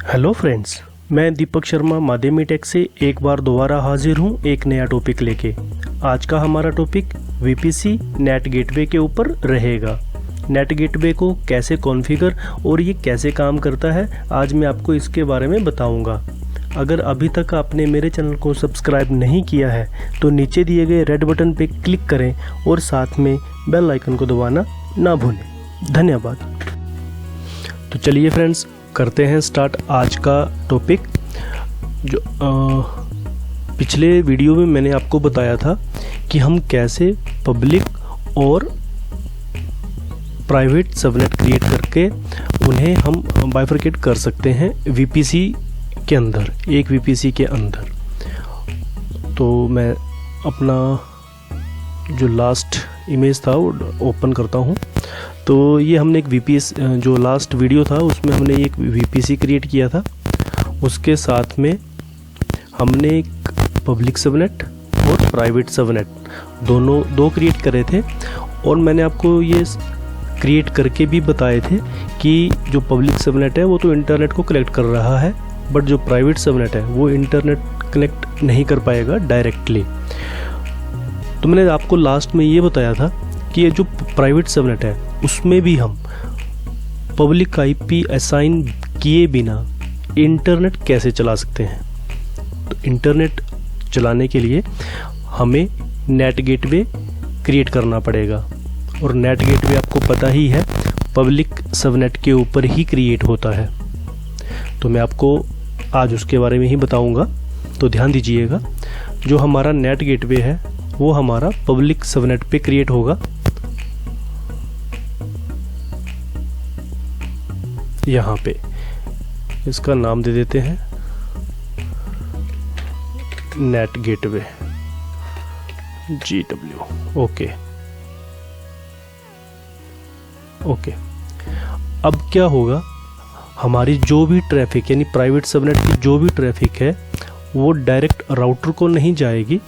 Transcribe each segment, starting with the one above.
Hello friends, मैं Deepak Sharma माध्यमी take से एक बार दोबारा हाजिर हूँ एक नया टॉपिक लेके। आज का हमारा टॉपिक वीपीसी नेट गेटवे के ऊपर रहेगा। नेट गेटवे को कैसे कॉन्फ़िगर और ये कैसे काम करता है, आज मैं आपको इसके बारे में बताऊंगा। अगर अभी तक आपने मेरे चैनल को सब्सक्राइब नहीं किया है तो नीचे दिए गए रेड बटन पे क्लिक करें और साथ में बेल आइकन को दबाना ना भूलें। धन्यवाद। तो चलिए फ्रेंड्स, करते हैं स्टार्ट आज का टॉपिक। जो पिछले वीडियो में मैंने आपको बताया था कि हम कैसे पब्लिक और प्राइवेट सबनेट क्रिएट करके उन्हें हम बाइफरकेट कर सकते हैं वीपीसी के अंदर, एक वीपीसी के अंदर। तो मैं अपना जो लास्ट इमेज था वो ओपन करता हूँ। तो ये हमने एक वीपीसी, जो लास्ट वीडियो था उसमें हमने एक वीपीसी क्रिएट किया था। उसके साथ में हमने एक पब्लिक सबनेट और प्राइवेट सबनेट दो क्रिएट करे थे। और मैंने आपको ये क्रिएट करके भी बताए थे कि जो पब्लिक सबनेट है वो तो इंटरनेट को कनेक्ट कर रहा है, बट जो प्राइवेट सबनेट है वो इंटरनेट कनेक्ट नहीं कर पाएगा डायरेक्टली। तो मैंने आपको लास्ट में ये बताया था कि ये जो प्राइवेट सबनेट है उसमें भी हम पब्लिक आईपी असाइन किए बिना इंटरनेट कैसे चला सकते हैं। तो इंटरनेट चलाने के लिए हमें नेट गेटवे क्रिएट करना पड़ेगा, और नेट गेटवे आपको पता ही है पब्लिक सबनेट के ऊपर ही क्रिएट होता है। तो मैं आपको आज उसके बारे में ही बताऊंगा। तो ध्यान दीजिएगा, जो हमारा नेट गेटवे है वो हमारा पब्लिक सबनेट पे क्रिएट होगा। यहाँ पे इसका नाम दे देते हैं नेट गेटवे GW। ओके। अब क्या होगा, हमारी जो भी ट्रैफिक यानी प्राइवेट सबनेट की जो भी ट्रैफिक है वो डायरेक्ट राउटर को नहीं जाएगी,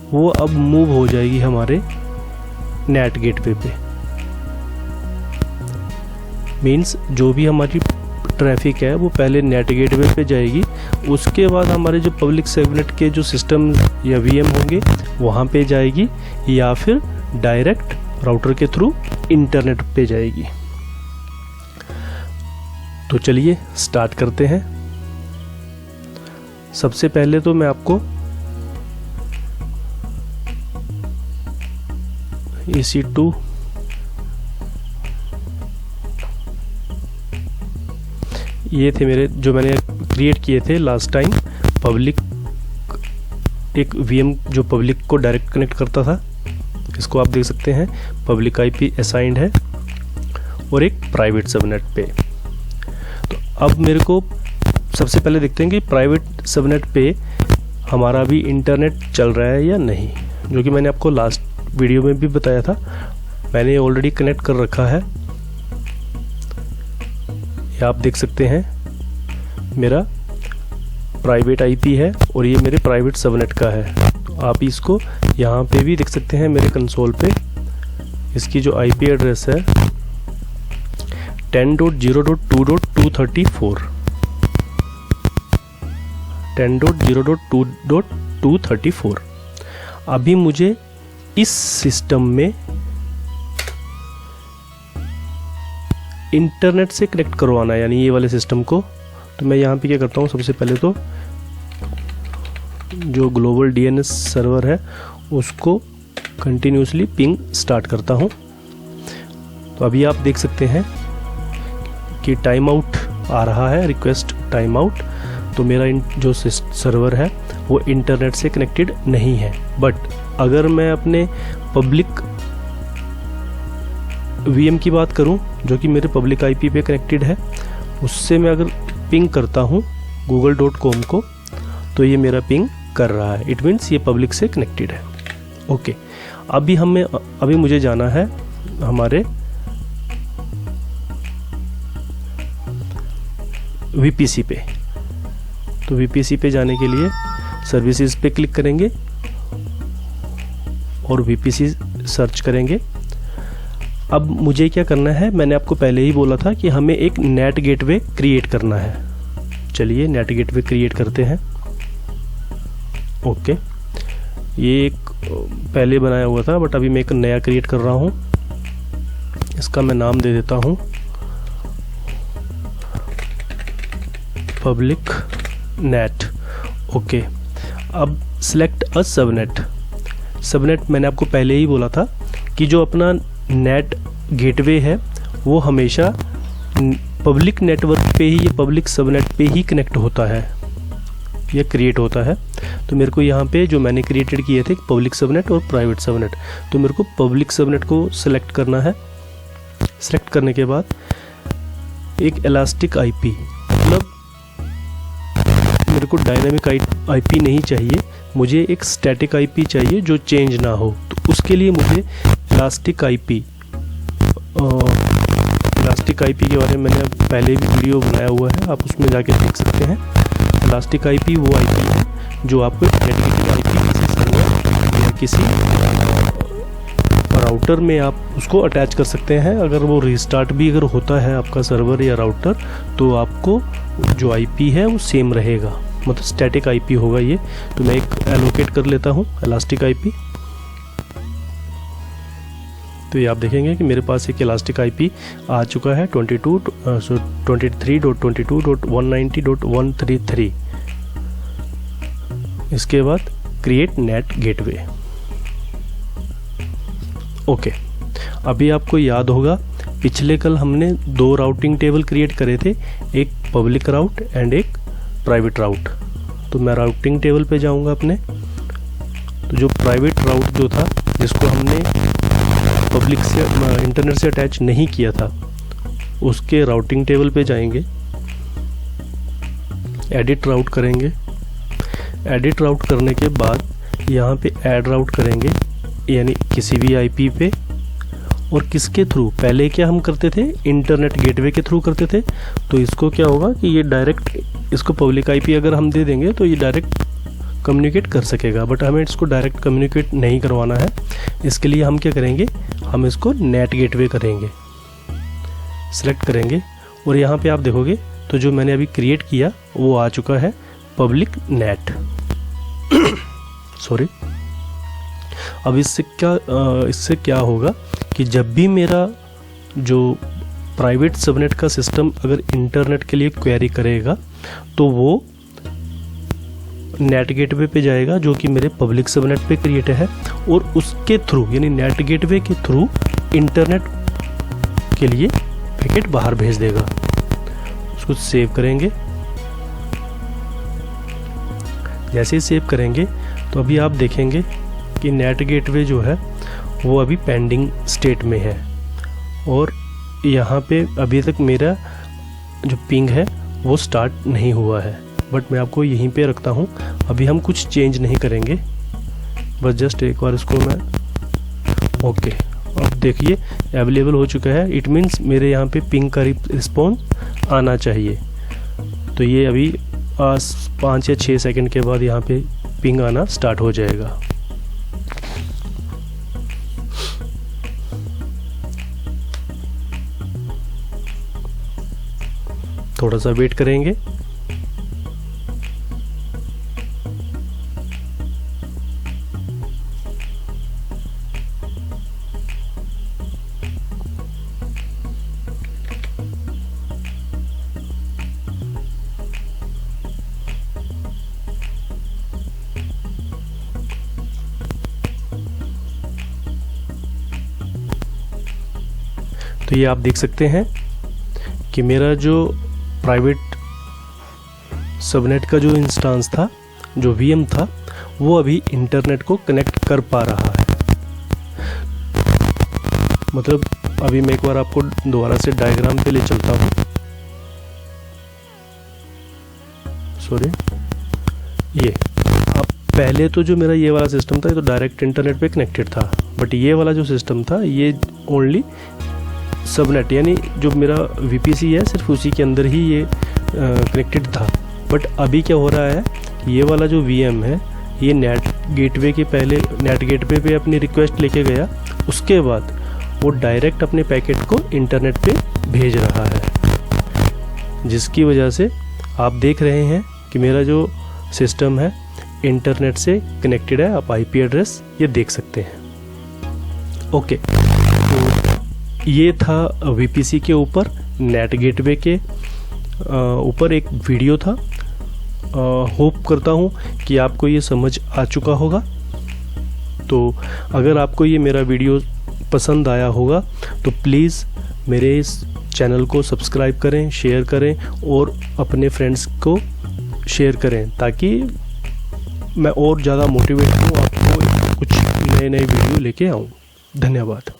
वो अब मूव हो जाएगी हमारे नेट गेटवे पे। मीन्स जो भी हमारी ट्रैफिक है वो पहले नेट गेटवे पे जाएगी, उसके बाद हमारे जो पब्लिक सबनेट के जो सिस्टम या वीएम होंगे वहाँ पे जाएगी, या फिर डायरेक्ट राउटर के थ्रू इंटरनेट पे जाएगी। तो चलिए स्टार्ट करते हैं। सबसे पहले तो मैं आपको EC2 ये थे मेरे जो मैंने क्रिएट किए थे लास्ट टाइम। पब्लिक एक वीएम जो पब्लिक को डायरेक्ट कनेक्ट करता था, इसको आप देख सकते हैं पब्लिक आईपी असाइंड है, और एक प्राइवेट सबनेट पे। तो अब मेरे को सबसे पहले देखते हैं कि प्राइवेट सबनेट पे हमारा भी इंटरनेट चल रहा है या नहीं, जो कि मैंने आपको लास्ट वीडियो में भी बताया था। मैंने ऑलरेडी कनेक्ट कर रखा है, ये आप देख सकते हैं मेरा प्राइवेट आईपी है और ये मेरे प्राइवेट सबनेट का है। तो आप इसको यहाँ पे भी देख सकते हैं मेरे कंसोल पे। इसकी जो आईपी एड्रेस है 10.0.2.234 10.0.2.234। अभी मुझे इस सिस्टम में इंटरनेट से कनेक्ट करवाना है, यानी ये वाले सिस्टम को। तो मैं यहाँ पे क्या करता हूँ, सबसे पहले तो जो ग्लोबल DNS सर्वर है उसको कंटिन्यूसली पिंग स्टार्ट करता हूँ। तो अभी आप देख सकते हैं कि टाइम आउट आ रहा है, रिक्वेस्ट टाइम आउट। तो मेरा जो सर्वर है वो इंटरनेट से कनेक्टेड नहीं है। बट अगर मैं अपने पब्लिक वीएम की बात करूं जो कि मेरे पब्लिक आईपी पे कनेक्टेड है, उससे मैं अगर पिंग करता हूं google.com को, तो ये मेरा पिंग कर रहा है। इट मीन्स ये पब्लिक से कनेक्टेड है। ओके। अभी मुझे जाना है हमारे वीपीसी पे। तो वीपीसी पे जाने के लिए सर्विसेज पे क्लिक करेंगे और VPC सर्च करेंगे। अब मुझे क्या करना है, मैंने आपको पहले ही बोला था कि हमें एक नेट गेटवे क्रिएट करना है। चलिए नेट गेटवे क्रिएट करते हैं। ओके, ये एक पहले बनाया हुआ था बट अभी मैं एक नया क्रिएट कर रहा हूँ। इसका मैं नाम दे देता हूँ पब्लिक नेट। ओके, अब सिलेक्ट अ सबनेट। सबनेट मैंने आपको पहले ही बोला था कि जो अपना नेट गेटवे है वो हमेशा पब्लिक नेटवर्क पे ही, ये पब्लिक सबनेट पे ही कनेक्ट होता है, ये क्रिएट होता है। तो मेरे को यहाँ पे जो मैंने क्रिएटेड किए थे पब्लिक सबनेट और प्राइवेट सबनेट, तो मेरे को पब्लिक सबनेट को सिलेक्ट करना है। सिलेक्ट करने के बाद एक इलास्टिक आईपी, मतलब मेरे को डायनामिक आईपी नहीं चाहिए, मुझे एक स्टैटिक आईपी चाहिए जो चेंज ना हो। तो उसके लिए मुझे इलास्टिक आईपी के बारे में मैंने पहले भी वीडियो बनाया हुआ है, आप उसमें जाके देख सकते हैं। इलास्टिक आईपी वो आईपी है जो आपको डेडिकेटेड आईपी किसी सर्वर या किसी राउटर में आप उसको अटैच कर सकते हैं। अगर वो रिस्टार्ट भी अगर होता है आपका सर्वर या राउटर, तो आपको जो आईपी है वो सेम रहेगा, मतलब स्टैटिक आईपी होगा ये। तो मैं एक एलोकेट कर लेता हूँ इलास्टिक आईपी। तो ये आप देखेंगे कि मेरे पास एक इलास्टिक आईपी आ चुका है 23.190.133। इसके बाद क्रिएट नेट गेटवे। ओके, अभी आपको याद होगा पिछले कल हमने 2 राउटिंग टेबल क्रिएट करे थे, एक पब्लिक राउट एंड एक प्राइवेट राउट। तो मैं राउटिंग टेबल पे जाऊंगा अपने। तो जो प्राइवेट राउट जो था, जिसको हमने पब्लिक से इंटरनेट से अटैच नहीं किया था, उसके राउटिंग टेबल पे जाएंगे, एडिट राउट करेंगे। एडिट राउट करने के बाद यहाँ पे ऐड राउट करेंगे, यानी किसी भी आईपी पे। और किसके थ्रू, पहले क्या हम करते थे, इंटरनेट गेटवे के थ्रू करते थे। तो इसको क्या होगा कि ये डायरेक्ट, इसको पब्लिक आईपी अगर हम दे देंगे तो ये डायरेक्ट कम्युनिकेट कर सकेगा, बट हमें इसको डायरेक्ट कम्युनिकेट नहीं करवाना है। इसके लिए हम क्या करेंगे, हम इसको नेट गेटवे करेंगे, सिलेक्ट करेंगे। और यहाँ पे आप देखोगे तो जो मैंने अभी क्रिएट किया वो आ चुका है पब्लिक नेट। सॉरी। अब इससे क्या होगा कि जब भी मेरा जो प्राइवेट सबनेट का सिस्टम अगर इंटरनेट के लिए क्वेरी करेगा तो वो नेट गेटवे पे जाएगा जो कि मेरे पब्लिक सबनेट पे क्रिएट है, और उसके थ्रू यानी नेट गेटवे के थ्रू इंटरनेट के लिए पैकेट बाहर भेज देगा। उसको सेव करेंगे। जैसे ही सेव करेंगे तो अभी आप देखेंगे कि नेट गेटवे जो है वो अभी पेंडिंग स्टेट में है, और यहाँ पे अभी तक मेरा जो पिंग है वो स्टार्ट नहीं हुआ है। बट मैं आपको यहीं पे रखता हूँ, अभी हम कुछ चेंज नहीं करेंगे, बस जस्ट एक बार इसको मैं ओके। अब देखिए अवेलेबल हो चुका है, इट मीन्स मेरे यहाँ पे पिंग का रिस्पॉन्स आना चाहिए। तो ये अभी 5 या 6 सेकंड के बाद यहाँ पे पिंग आना स्टार्ट हो जाएगा। थोड़ा सा वेट करेंगे। तो ये आप देख सकते हैं कि मेरा जो प्राइवेट सबनेट का जो इंस्टेंस था, जो वीएम था, वो अभी इंटरनेट को कनेक्ट कर पा रहा है। मतलब अभी मैं एक बार आपको दोबारा से डायग्राम पे ले चलता हूँ। सॉरी, ये अब पहले तो जो मेरा ये वाला सिस्टम था ये तो डायरेक्ट इंटरनेट पे कनेक्टेड था, बट ये वाला जो सिस्टम था ये ओनली सबनेट यानी जो मेरा वीपीसी है सिर्फ उसी के अंदर ही ये कनेक्टेड था। बट अभी क्या हो रहा है, ये वाला जो वीएम है ये नेट गेटवे के पहले नेट गेटवे पे अपनी रिक्वेस्ट लेके गया, उसके बाद वो डायरेक्ट अपने पैकेट को इंटरनेट पे भेज रहा है, जिसकी वजह से आप देख रहे हैं कि मेरा जो सिस्टम है इंटरनेट से कनेक्टेड है। आप आईपी एड्रेस ये देख सकते हैं। ओके, तो ये था वीपीसी के ऊपर, नेट गेटवे के ऊपर एक वीडियो था। होप करता हूँ कि आपको ये समझ आ चुका होगा। तो अगर आपको ये मेरा वीडियो पसंद आया होगा तो प्लीज़ मेरे इस चैनल को सब्सक्राइब करें, शेयर करें और अपने फ्रेंड्स को शेयर करें, ताकि मैं और ज़्यादा मोटिवेट हूँ, आपको कुछ नए वीडियो लेके आऊँ। धन्यवाद।